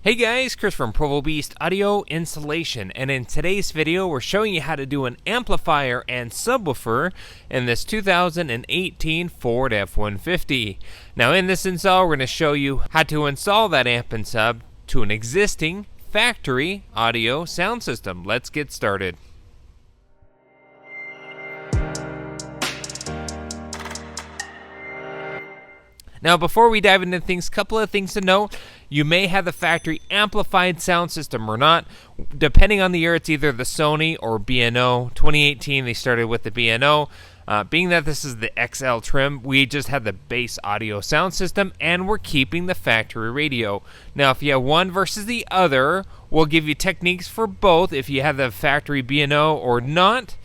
Hey guys, Chris from Provo Beast Audio Installation, and in today's video we're showing you how to do an amplifier and subwoofer in this 2018 Ford F150. Now in this install we're going to show you how to install that amp and sub to an existing factory audio sound system. Let's get started. Now before we dive into things, couple of things to note. You may have the factory amplified sound system or not. Depending on the year, it's either the SONY or B&O. 2018 they started with the B&O. Being that this is the XL trim, we just had the base audio sound system and we're keeping the factory radio. Now if you have one versus the other, we'll give you techniques for both if you have the factory B&O or not.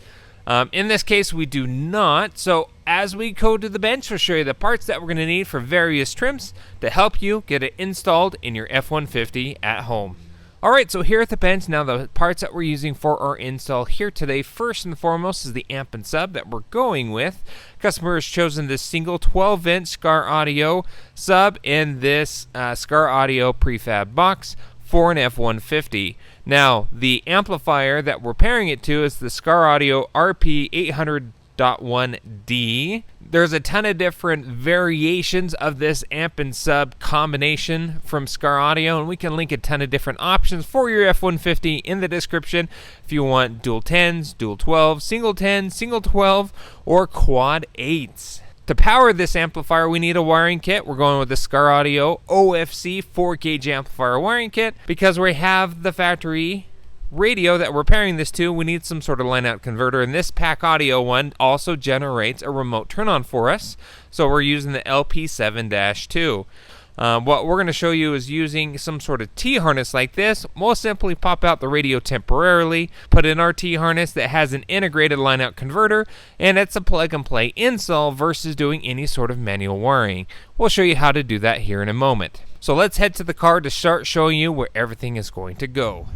In this case, we do not. So as we go to the bench, we'll show you the parts that we're going to need for various trims to help you get it installed in your F-150 at home. Alright, so here at the bench, now the parts that we're using for our install here today, first and foremost is the amp and sub that we're going with. Customer has chosen this single 12-inch Skar audio sub in this Skar audio prefab box for an F-150. Now, the amplifier that we're pairing it to is the Skar Audio RP800.1D. There's a ton of different variations of this amp and sub combination from Skar Audio, and we can link a ton of different options for your F-150 in the description if you want dual 10s, dual 12s, single 10, single 12, or quad 8s. To power this amplifier, we need a wiring kit. We're going with the Skar Audio OFC 4-gauge amplifier wiring kit. Because we have the factory radio that we're pairing this to, we need some sort of line-out converter. And this Pac Audio one also generates a remote turn-on for us. So we're using the LP7-2. What we're going to show you is using some sort of T-harness like this. We'll simply pop out the radio temporarily, put in our T-harness that has an integrated line-out converter, and it's a plug-and-play install versus doing any sort of manual wiring. We'll show you how to do that here in a moment. So let's head to the car to start showing you where everything is going to go.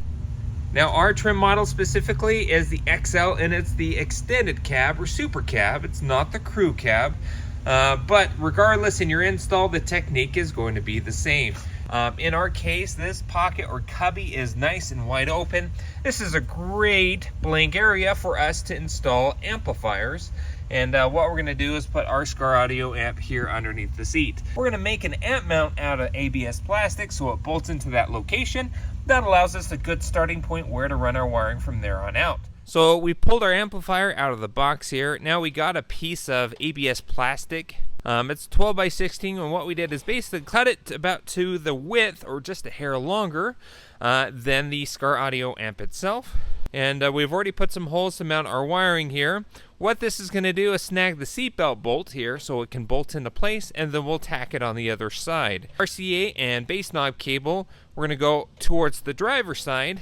Now our trim model specifically is the XL, and it's the extended cab or super cab. It's not the crew cab. But regardless, in your install, the technique is going to be the same. In our case, this pocket or cubby is nice and wide open. This is a great blank area for us to install amplifiers. And what we're going to do is put our Skar Audio amp here underneath the seat. We're going to make an amp mount out of ABS plastic so it bolts into that location. That allows us a good starting point where to run our wiring from there on out. So we pulled our amplifier out of the box here. Now we got a piece of ABS plastic. It's 12 by 16, and what we did is basically cut it about to the width or just a hair longer than the Skar Audio amp itself. And we've already put some holes to mount our wiring here. What this is going to do is snag the seatbelt bolt here so it can bolt into place, and then we'll tack it on the other side. RCA and bass knob cable, we're going to go towards the driver's side.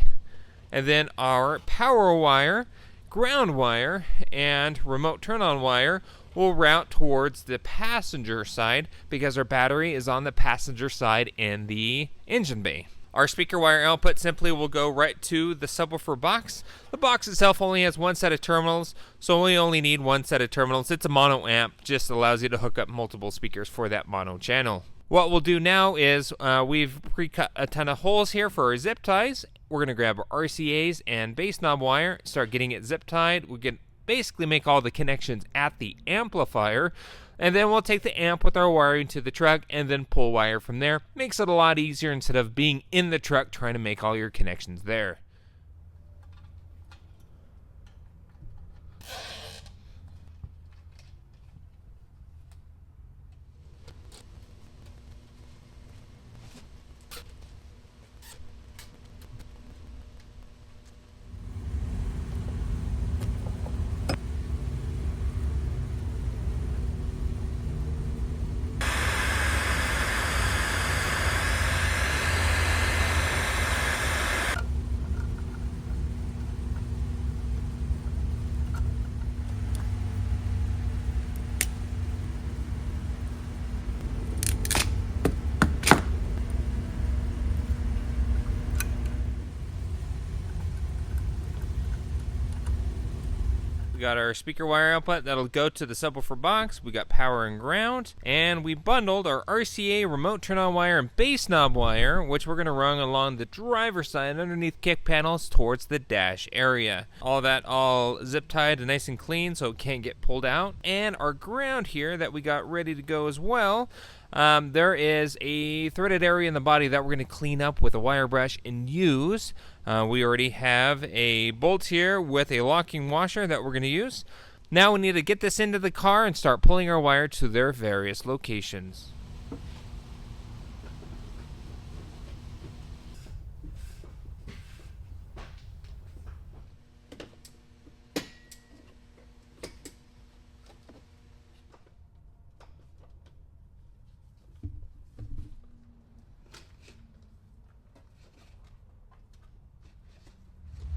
And then our power wire, ground wire, and remote turn-on wire will route towards the passenger side because our battery is on the passenger side in the engine bay. Our speaker wire output simply will go right to the subwoofer box. The box itself only has one set of terminals, so we only need one set of terminals. It's a mono amp, just allows you to hook up multiple speakers for that mono channel. What we'll do now is we've pre-cut a ton of holes here for our zip ties. We're going to grab our RCAs and bass knob wire, start getting it zip tied. We can basically make all the connections at the amplifier, and then we'll take the amp with our wiring to the truck and then pull wire from there. Makes it a lot easier instead of being in the truck trying to make all your connections there. got our speaker wire output that'll go to the subwoofer box. We got power and ground, and we bundled our RCA remote turn-on wire and bass knob wire, which we're going to run along the driver's side underneath kick panels towards the dash area. All that all zip tied and nice and clean so it can't get pulled out. And our ground here that we got ready to go as well. There is a threaded area in the body that we're going to clean up with a wire brush and use. We already have a bolt here with a locking washer that we're going to use. Now we need to get this into the car and start pulling our wire to their various locations.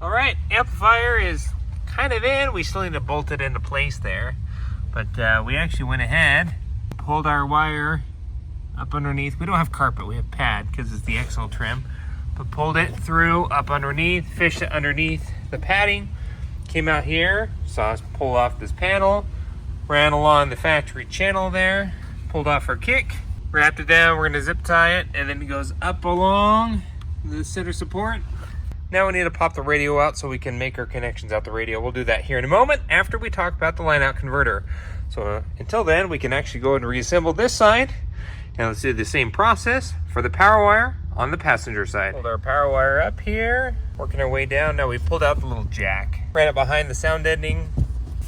Alright, amplifier is kind of in. We still need to bolt it into place there. But we actually went ahead, pulled our wire up underneath. We don't have carpet, we have pad because it's the XL trim. But pulled it through up underneath, fished it underneath the padding. Came out here, saw us pull off this panel, ran along the factory channel there, pulled off our kick, wrapped it down. We're going to zip tie it, and then it goes up along the center support. Now we need to pop the radio out so we can make our connections out the radio. We'll do that here in a moment after we talk about the line out converter. So until then, we can actually go and reassemble this side. And let's do the same process for the power wire on the passenger side. Pulled our power wire up here, working our way down. Now we pulled out the little jack, ran it behind the sound deadening,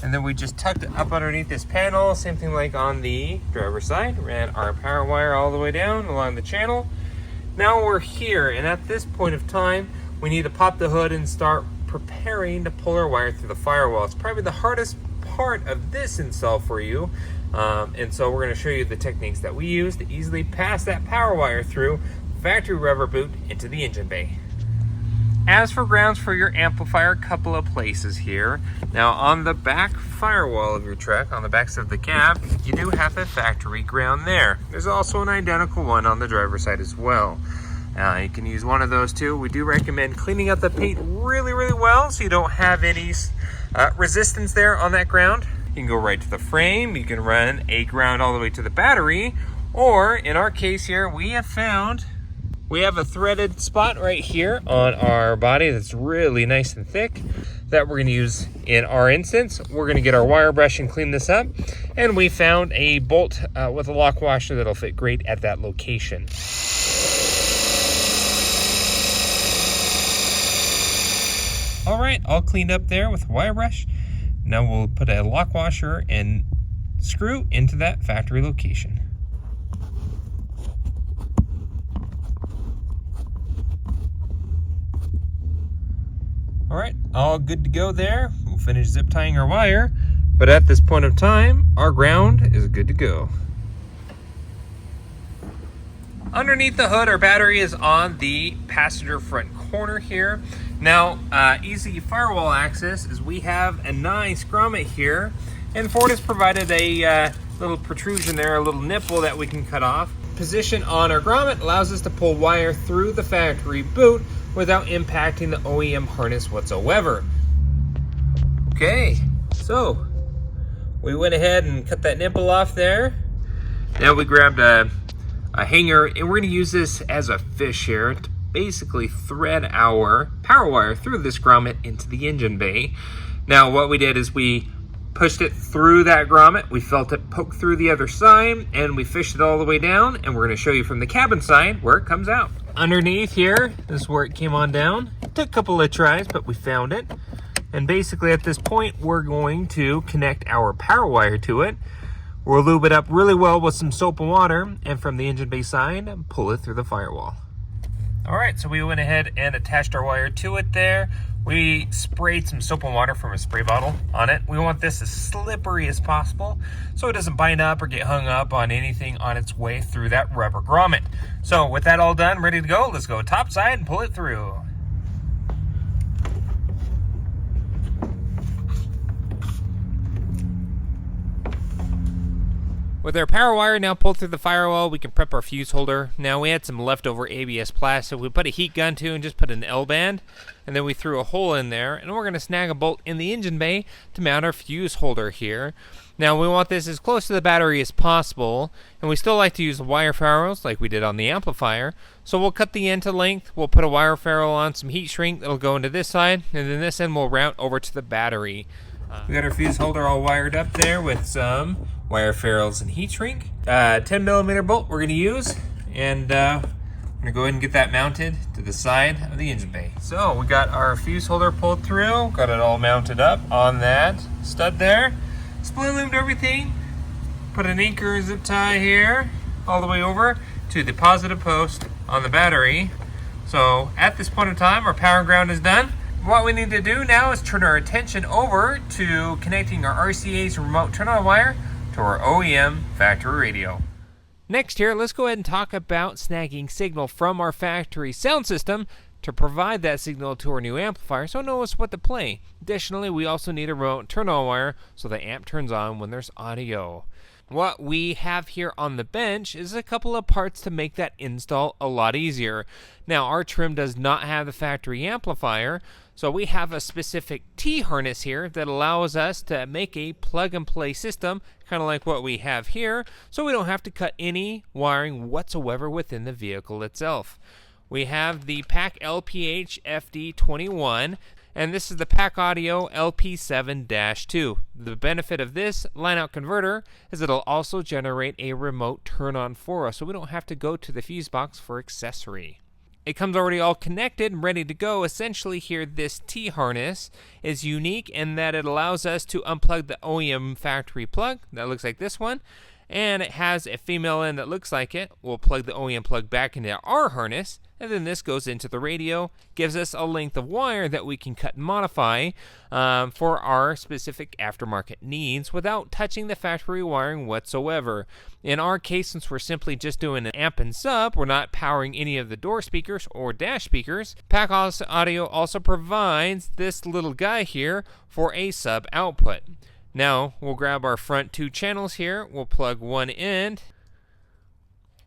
and then we just tucked it up underneath this panel. Same thing like on the driver's side. Ran our power wire all the way down along the channel. Now we're here, and at this point of time, we need to pop the hood and start preparing to pull our wire through the firewall. It's probably the hardest part of this install for you. And so we're going to show you the techniques that we use to easily pass that power wire through factory rubber boot into the engine bay. As for grounds for your amplifier, a couple of places here. Now on the back firewall of your truck, on the backs of the cab, you do have a factory ground there. There's also an identical one on the driver's side as well. You can use one of those too. We do recommend cleaning up the paint really, really well so you don't have any resistance there on that ground. You can go right to the frame. You can run a ground all the way to the battery. Or in our case here, we have a threaded spot right here on our body that's really nice and thick that we're going to use in our instance. We're going to get our wire brush and clean this up. And we found a bolt with a lock washer that'll fit great at that location. All right, all cleaned up there with a wire brush. Now we'll put a lock washer and screw into that factory location. All right, all good to go there. We'll finish zip tying our wire, but at this point of time, our ground is good to go. Underneath the hood, our battery is on the passenger front corner here. Now, easy firewall access is we have a nice grommet here, and Ford has provided a little protrusion there, a little nipple that we can cut off. Position on our grommet allows us to pull wire through the factory boot without impacting the OEM harness whatsoever. Okay, so we went ahead and cut that nipple off there. Now we grabbed a hanger, and we're going to use this as a fish here to basically thread our power wire through this grommet into the engine bay. Now what we did is we pushed it through that grommet, we felt it poke through the other side, and we fished it all the way down, and we're going to show you from the cabin side where it comes out. Underneath here, this is where it came on down. It took a couple of tries, but we found it. And basically at this point, we're going to connect our power wire to it. We'll lube it up really well with some soap and water, and from the engine bay side, pull it through the firewall. All right, so we went ahead and attached our wire to it there. We sprayed some soap and water from a spray bottle on it. We want this as slippery as possible so it doesn't bind up or get hung up on anything on its way through that rubber grommet. So with that all done, ready to go, let's go top side and pull it through. With our power wire now pulled through the firewall, we can prep our fuse holder. Now we had some leftover ABS plastic we put a heat gun to and just put an L-band, and then we threw a hole in there, and we're going to snag a bolt in the engine bay to mount our fuse holder here. Now we want this as close to the battery as possible, and we still like to use wire ferrules like we did on the amplifier. So we'll cut the end to length, we'll put a wire ferrule on some heat shrink that'll go into this side, and then this end will route over to the battery. We got our fuse holder all wired up there with some wire ferrules and heat shrink. 10mm bolt we're going to use, and I'm going to go ahead and get that mounted to the side of the engine bay. So we got our fuse holder pulled through, got it all mounted up on that stud there. Split loomed everything, put an anchor zip tie here all the way over to the positive post on the battery. So at this point in time, our power and ground is done. What we need to do now is turn our attention over to connecting our RCA's remote turn-on wire to our OEM factory radio. Next here, let's go ahead and talk about snagging signal from our factory sound system to provide that signal to our new amplifier so it knows what to play. Additionally, we also need a remote turn-on wire so the amp turns on when there's audio. What we have here on the bench is a couple of parts to make that install a lot easier. Now, our trim does not have the factory amplifier, so we have a specific T-harness here that allows us to make a plug-and-play system, kind of like what we have here, so we don't have to cut any wiring whatsoever within the vehicle itself. We have the Pac LPH FD21, and this is the Pac Audio LP7-2. The benefit of this line-out converter is it'll also generate a remote turn-on for us, so we don't have to go to the fuse box for accessory. It comes already all connected and ready to go. Essentially here, this T-harness is unique in that it allows us to unplug the OEM factory plug that looks like this one, and it has a female end that looks like it. We'll plug the OEM plug back into our harness, and then this goes into the radio, gives us a length of wire that we can cut and modify for our specific aftermarket needs without touching the factory wiring whatsoever. In our case, since we're simply just doing an amp and sub, we're not powering any of the door speakers or dash speakers. Pac Audio also provides this little guy here for a sub output. Now, we'll grab our front two channels here, we'll plug one end,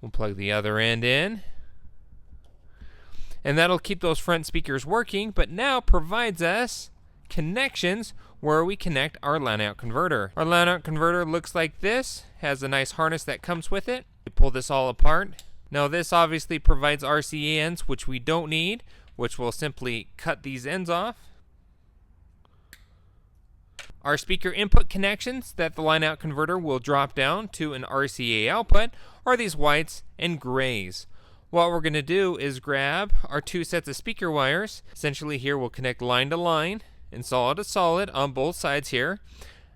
we'll plug the other end in, and that'll keep those front speakers working, but now provides us connections where we connect our line-out converter. Our line-out converter looks like this, has a nice harness that comes with it. We pull this all apart. Now this obviously provides RCA ends, which we don't need, which we'll simply cut these ends off. Our speaker input connections that the line-out converter will drop down to an RCA output are these whites and grays. What we're going to do is grab our two sets of speaker wires. Essentially here we'll connect line to line and solid to solid on both sides here,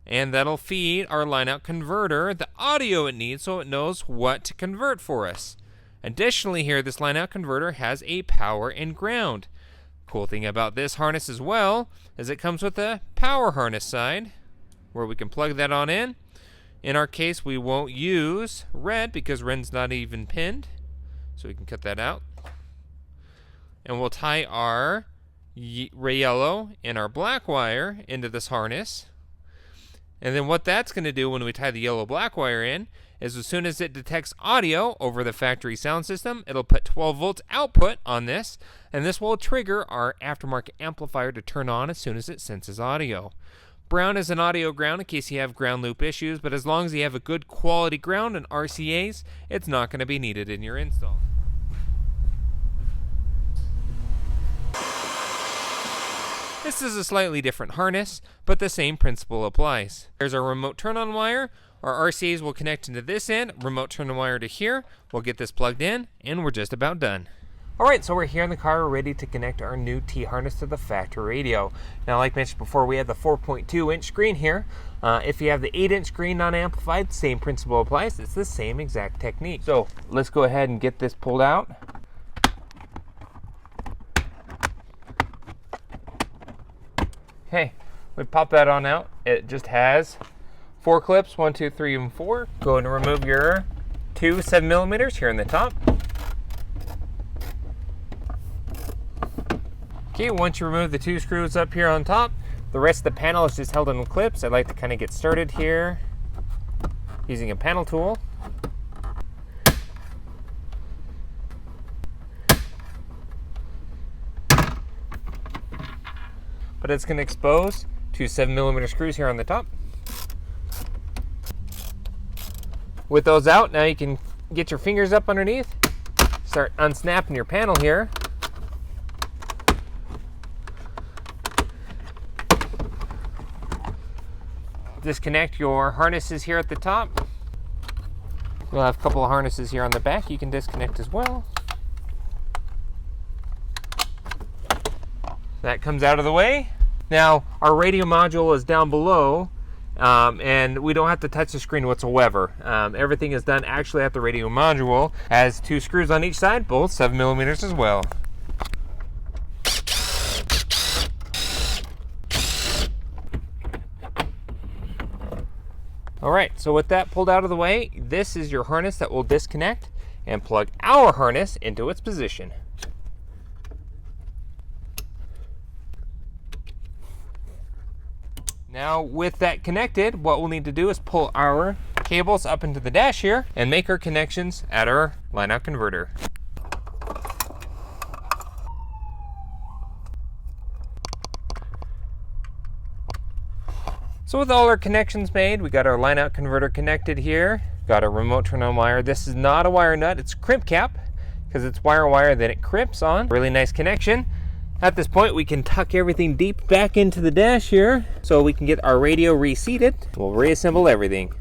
and that'll feed our line-out converter the audio it needs so it knows what to convert for us. Additionally here, this line-out converter has a power and ground. Cool thing about this harness as well is it comes with a power harness side where we can plug that on in. In our case, we won't use red because red's not even pinned, so we can cut that out. And we'll tie our yellow and our black wire into this harness. And then what that's going to do when we tie the yellow black wire in is as soon as it detects audio over the factory sound system, it'll put 12 volts output on this, and this will trigger our aftermarket amplifier to turn on as soon as it senses audio. Brown is an audio ground in case you have ground loop issues, but as long as you have a good quality ground and RCAs, it's not going to be needed in your install. This is a slightly different harness, but the same principle applies. There's our remote turn-on wire. Our RCAs will connect into this end, remote turn-on wire to here. We'll get this plugged in, and we're just about done. Alright, so we're here in the car ready to connect our new T-harness to the factory radio. Now, like mentioned before, we have the 4.2-inch screen here. If you have the 8-inch screen non-amplified, same principle applies. It's the same exact technique. So let's go ahead and get this pulled out. Okay, we pop that on out. It just has 4 clips, 1, 2, 3, and 4. Go ahead and remove your 2 7mm here in the top. Okay, once you remove the 2 screws up here on top, the rest of the panel is just held in clips. I'd like to kind of get started here. using a panel tool. But it's going to expose two 7mm screws here on the top. With those out, now you can get your fingers up underneath, start unsnapping your panel here. Disconnect your harnesses here at the top. We'll have a couple of harnesses here on the back you can disconnect as well. That comes out of the way. Now, our radio module is down below, and we don't have to touch the screen whatsoever. Everything is done actually at the radio module. Has two screws on each side, both 7mm as well. Alright, so with that pulled out of the way, this is your harness that will disconnect and plug our harness into its position. Now with that connected, what we'll need to do is pull our cables up into the dash here and make our connections at our line-out converter. So with all our connections made, we got our line-out converter connected here, got a remote turn-on wire. This is not a wire nut, it's crimp cap, because it's wire that it crimps on. Really nice connection. At this point, we can tuck everything deep back into the dash here so we can get our radio reseated. We'll reassemble everything.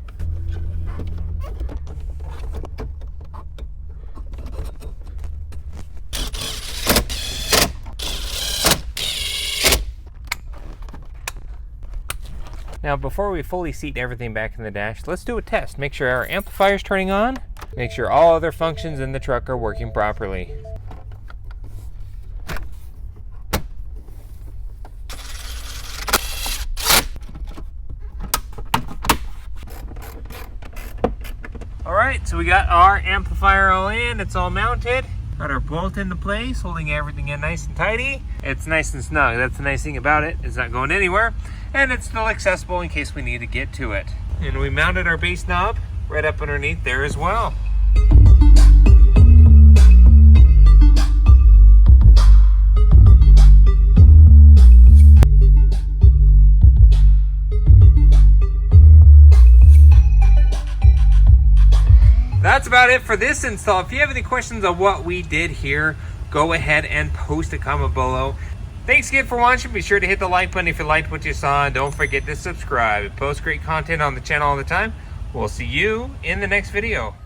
Now, before we fully seat everything back in the dash, let's do a test. Make sure our amplifier is turning on. Make sure all other functions in the truck are working properly. Alright, so we got our amplifier all in, it's all mounted. Got our bolt into place, holding everything in nice and tidy. It's nice and snug. That's the nice thing about it. It's not going anywhere. And it's still accessible in case we need to get to it. And we mounted our bass knob right up underneath there as well. That's about it for this install. If you have any questions on what we did here, go ahead and post a comment below. Thanks again for watching. Be sure to hit the like button if you liked what you saw, and don't forget to subscribe. We post great content on the channel all the time. We'll see you in the next video.